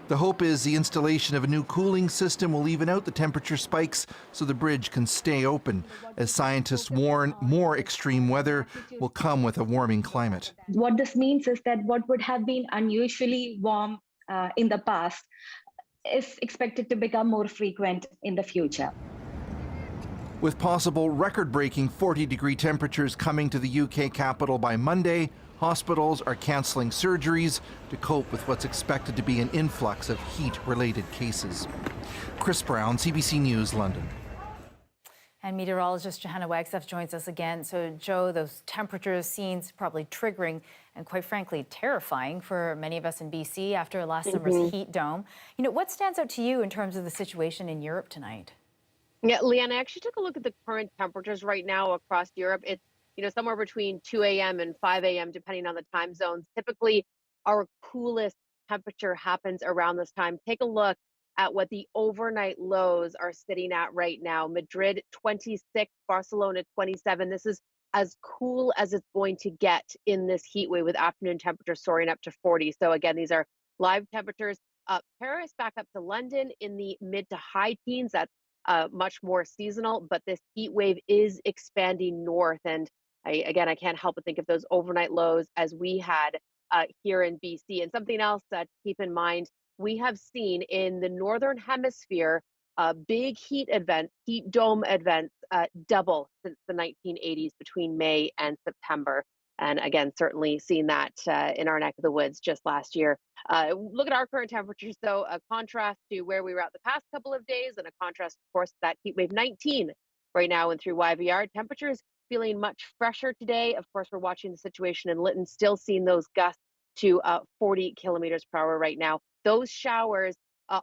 The hope is the installation of a new cooling system will even out the temperature spikes so the bridge can stay open. As scientists warn, more extreme weather will come with a warming climate. What this means is that what would have been unusually warm in the past is expected to become more frequent in the future. With possible record-breaking 40-degree temperatures coming to the UK capital by Monday, hospitals are cancelling surgeries to cope with what's expected to be an influx of heat-related cases. Chris Brown, CBC News, London. And meteorologist Johanna Wagstaffe joins us again. So, Joe, those temperature scenes probably triggering and, quite frankly, terrifying for many of us in BC after last summer's heat dome. You know, what stands out to you in terms of the situation in Europe tonight? Yeah, Leanne, I actually took a look at the current temperatures right now across Europe. It's somewhere between 2 a.m. and 5 a.m., depending on the time zones. Typically, our coolest temperature happens around this time. Take a look at what the overnight lows are sitting at right now. Madrid, 26, Barcelona, 27. This is as cool as it's going to get in this heat wave, with afternoon temperatures soaring up to 40. So again, these are live temperatures. Paris back up to London in the mid to high teens. That's much more seasonal, but this heat wave is expanding north. And I can't help but think of those overnight lows as we had here in BC. And something else to keep in mind, we have seen in the Northern Hemisphere big heat events, heat dome events, double since the 1980s between May and September. And again, certainly seen that in our neck of the woods just last year. Look at our current temperatures, though, a contrast to where we were at the past couple of days, and a contrast, of course, to that heat wave 19 right now and through YVR. Temperatures feeling much fresher today. Of course, we're watching the situation in Lytton, still seeing those gusts to 40 kilometers per hour right now. Those showers,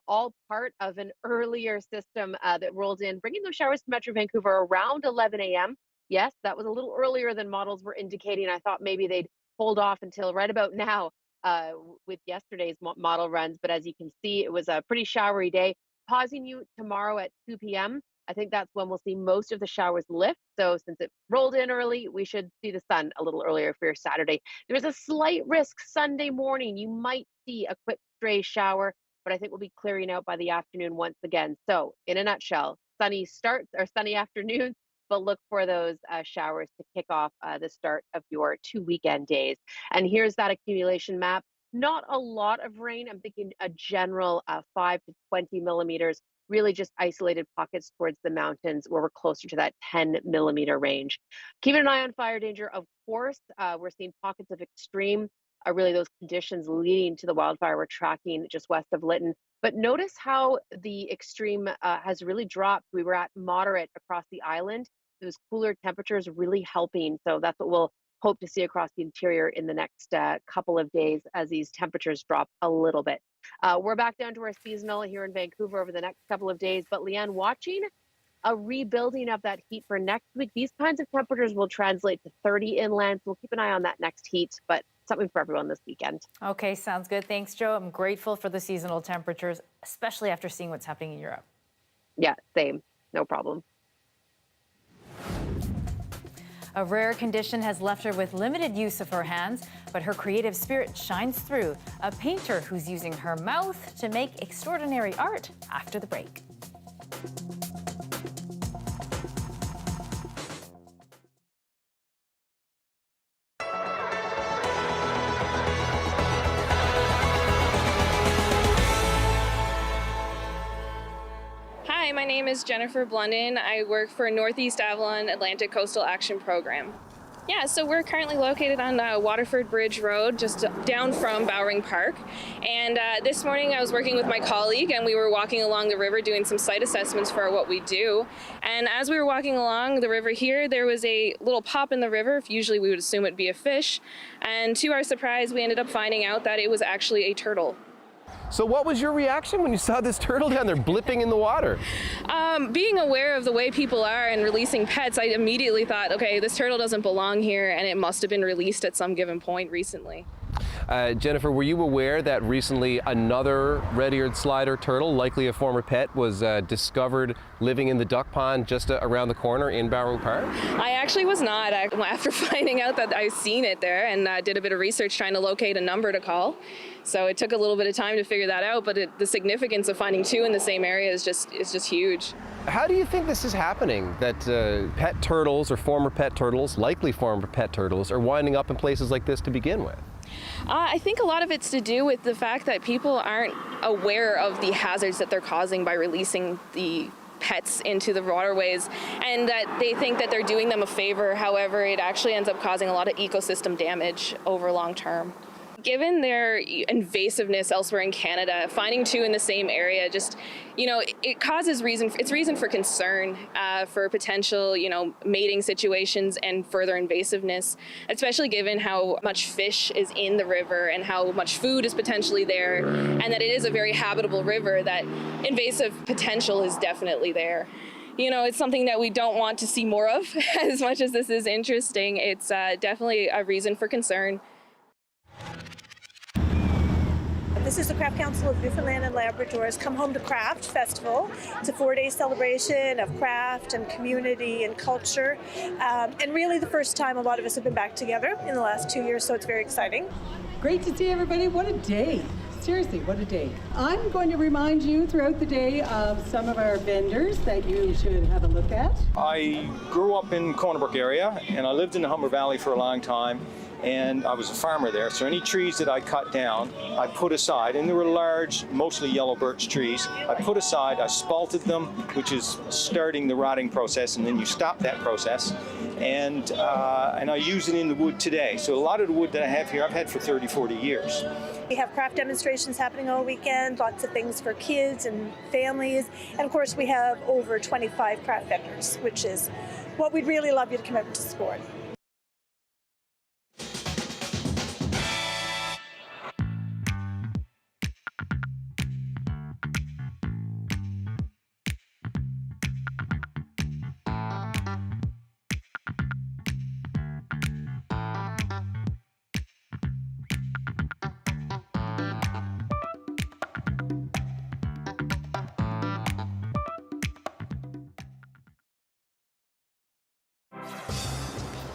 all part of an earlier system that rolled in, bringing those showers to Metro Vancouver around 11 a.m. Yes, that was a little earlier than models were indicating. I thought maybe they'd hold off until right about now with yesterday's model runs. But as you can see, it was a pretty showery day. Pausing you tomorrow at 2 p.m. I think that's when we'll see most of the showers lift. So since it rolled in early, we should see the sun a little earlier for your Saturday. There's a slight risk Sunday morning. You might see a quick stray shower, but I think we'll be clearing out by the afternoon once again. So in a nutshell, sunny starts or sunny afternoons, but look for those showers to kick off the start of your 2 weekend days. And here's that accumulation map. Not a lot of rain. I'm thinking a general 5 to 20 millimeters. Really just isolated pockets towards the mountains where we're closer to that 10 millimeter range. Keeping an eye on fire danger, of course. We're seeing pockets of extreme, really those conditions leading to the wildfire we're tracking just west of Lytton. But notice how the extreme has really dropped. We were at moderate across the island. Those cooler temperatures really helping. So that's what we'll hope to see across the interior in the next couple of days as these temperatures drop a little bit. We're back down to our seasonal here in Vancouver over the next couple of days. But Leanne, watching a rebuilding of that heat for next week. These kinds of temperatures will translate to 30 inland. So we'll keep an eye on that next heat, but something for everyone this weekend. Okay, sounds good. Thanks, Joe. I'm grateful for the seasonal temperatures, especially after seeing what's happening in Europe. Yeah, same. No problem. A rare condition has left her with limited use of her hands, but her creative spirit shines through. A painter who's using her mouth to make extraordinary art after the break. Hi, my name is Jennifer Blunden. I work for Northeast Avalon Atlantic Coastal Action Program. Yeah, so we're currently located on Waterford Bridge Road, just down from Bowring Park. And this morning I was working with my colleague and we were walking along the river doing some site assessments for what we do. And as we were walking along the river here, there was a little pop in the river. Usually we would assume it'd be a fish. And to our surprise, we ended up finding out that it was actually a turtle. So what was your reaction when you saw this turtle down there blipping in the water? Being aware of the way people are and releasing pets, I immediately thought, okay, this turtle doesn't belong here and it must have been released at some given point recently. Jennifer, were you aware that recently another red-eared slider turtle, likely a former pet, was discovered living in the duck pond just around the corner in Bowring Park? I actually was not. After finding out that I seen it there and did a bit of research trying to locate a number to call. So it took a little bit of time to figure that out, but the significance of finding two in the same area is just huge. How do you think this is happening, that pet turtles or former pet turtles, likely former pet turtles, are winding up in places like this to begin with? I think a lot of it's to do with the fact that people aren't aware of the hazards that they're causing by releasing the pets into the waterways, and that they think that they're doing them a favor. However, it actually ends up causing a lot of ecosystem damage over long term. Given their invasiveness elsewhere in Canada, finding two in the same area just, it causes reason for concern for potential, mating situations and further invasiveness, especially given how much fish is in the river and how much food is potentially there, and that it is a very habitable river, that invasive potential is definitely there. It's something that we don't want to see more of. As much as this is interesting, it's definitely a reason for concern. This is the Craft Council of Newfoundland and Labrador's Come Home to Craft Festival. It's a 4-day celebration of craft and community and culture. And really the first time a lot of us have been back together in the last 2 years, so it's very exciting. Great to see everybody. What a day. Seriously, what a day. I'm going to remind you throughout the day of some of our vendors that you should have a look at. I grew up in Corner Brook area and I lived in the Humber Valley for a long time. And I was a farmer there, so any trees that I cut down, I put aside, and they were large, mostly yellow birch trees. I put aside, I spalted them, which is starting the rotting process, and then you stop that process, and I use it in the wood today. So a lot of the wood that I have here, I've had for 30, 40 years. We have craft demonstrations happening all weekend, lots of things for kids and families, and of course we have over 25 craft vendors, which is what we'd really love you to come out to support.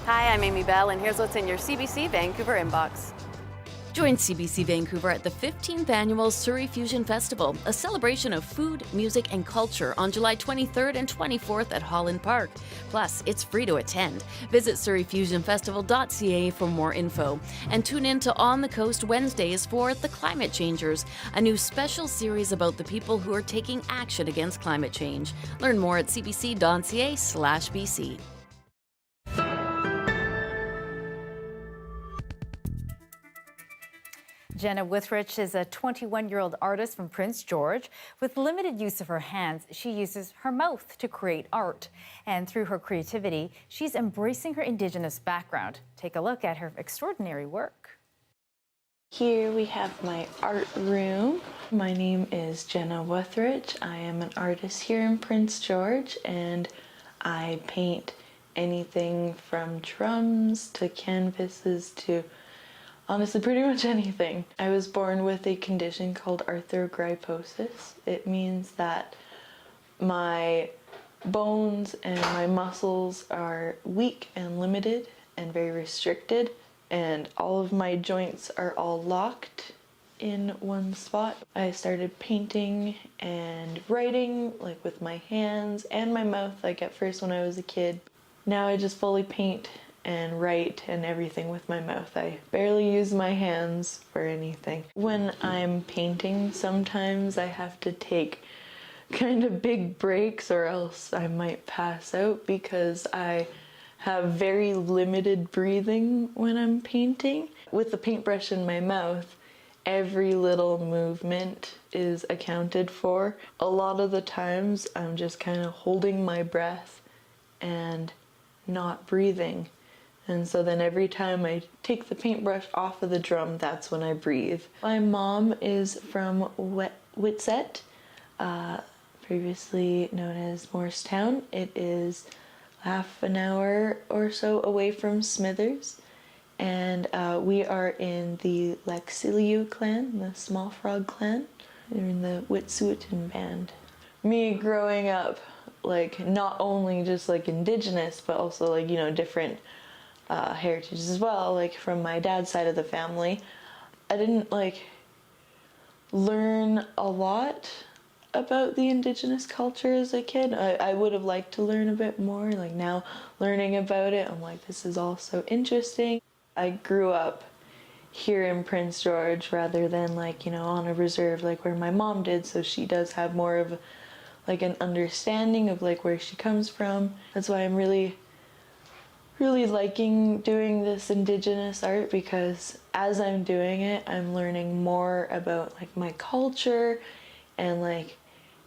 Hi, I'm Amy Bell, and here's what's in your CBC Vancouver inbox. Join CBC Vancouver at the 15th Annual Surrey Fusion Festival, a celebration of food, music, and culture on July 23rd and 24th at Holland Park. Plus, it's free to attend. Visit surreyfusionfestival.ca for more info. And tune in to On the Coast Wednesdays for The Climate Changers, a new special series about the people who are taking action against climate change. Learn more at cbc.ca/BC. Johanna Wagstaffe is a 21-year-old artist from Prince George. With limited use of her hands, she uses her mouth to create art. And through her creativity, she's embracing her Indigenous background. Take a look at her extraordinary work. Here we have my art room. My name is Johanna Wagstaffe. I am an artist here in Prince George, and I paint anything from drums to canvases to honestly pretty much anything. I was born with a condition called arthrogryposis. It means that my bones and my muscles are weak and limited and very restricted, and all of my joints are all locked in one spot. I started painting and writing like with my hands and my mouth, like at first when I was a kid. Now I just fully paint and write and everything with my mouth. I barely use my hands for anything. When I'm painting, sometimes I have to take kind of big breaks or else I might pass out because I have very limited breathing when I'm painting. With the paintbrush in my mouth, every little movement is accounted for. A lot of the times I'm just kind of holding my breath and not breathing. And so then every time I take the paintbrush off of the drum, that's when I breathe. My mom is from Whitsett, previously known as Morristown. It is half an hour or so away from Smithers. And we are in the Laxiliu clan, the Small Frog clan. They're in the Wet'suwet'en band. Me growing up, like not only just like Indigenous, but also like, you know, different heritages as well, like from my dad's side of the family. I didn't like learn a lot about the Indigenous culture as a kid. I would have liked to learn a bit more. Like now learning about it, I'm like, this is all so interesting. I grew up here in Prince George rather than like, you know, on a reserve like where my mom did, so she does have more of like an understanding of like where she comes from. That's why I'm really liking doing this Indigenous art, because as I'm doing it, I'm learning more about like my culture and like,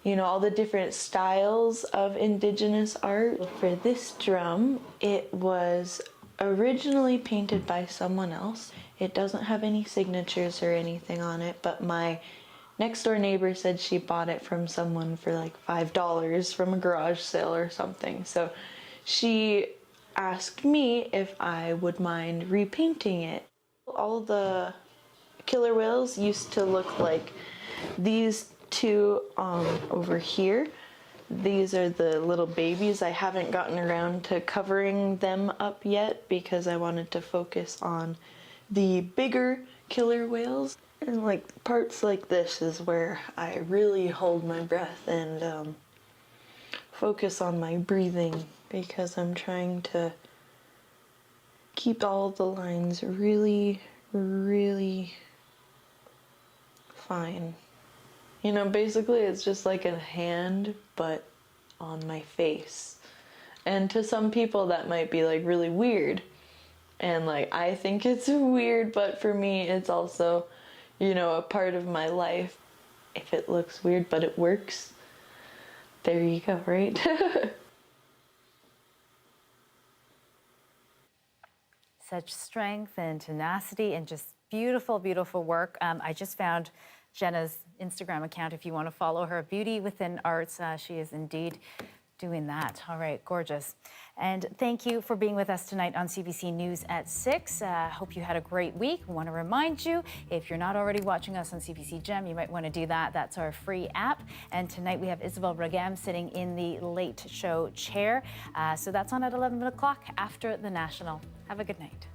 you know, all the different styles of Indigenous art. For this drum, it was originally painted by someone else. It doesn't have any signatures or anything on it, but my next door neighbor said she bought it from someone for like $5 from a garage sale or something. So she asked me if I would mind repainting it. All the killer whales used to look like these two over here. These are the little babies. I haven't gotten around to covering them up yet because I wanted to focus on the bigger killer whales. And like parts like this is where I really hold my breath and focus on my breathing, because I'm trying to keep all the lines really, really fine. You know, basically it's just like a hand, but on my face. And to some people that might be like really weird. And like, I think it's weird, but for me it's also, you know, a part of my life. If it looks weird, but it works, there you go, right? Such strength and tenacity and just beautiful, beautiful work. I just found Jenna's Instagram account if you want to follow her. Beauty Within Arts. She is indeed doing that. All right, gorgeous. And thank you for being with us tonight on CBC News at 6. Hope you had a great week. We want to remind you, if you're not already watching us on CBC Gem, you might want to do that. That's our free app. And tonight we have Isabel Regam sitting in the Late Show chair. So that's on at 11 o'clock after the National. Have a good night.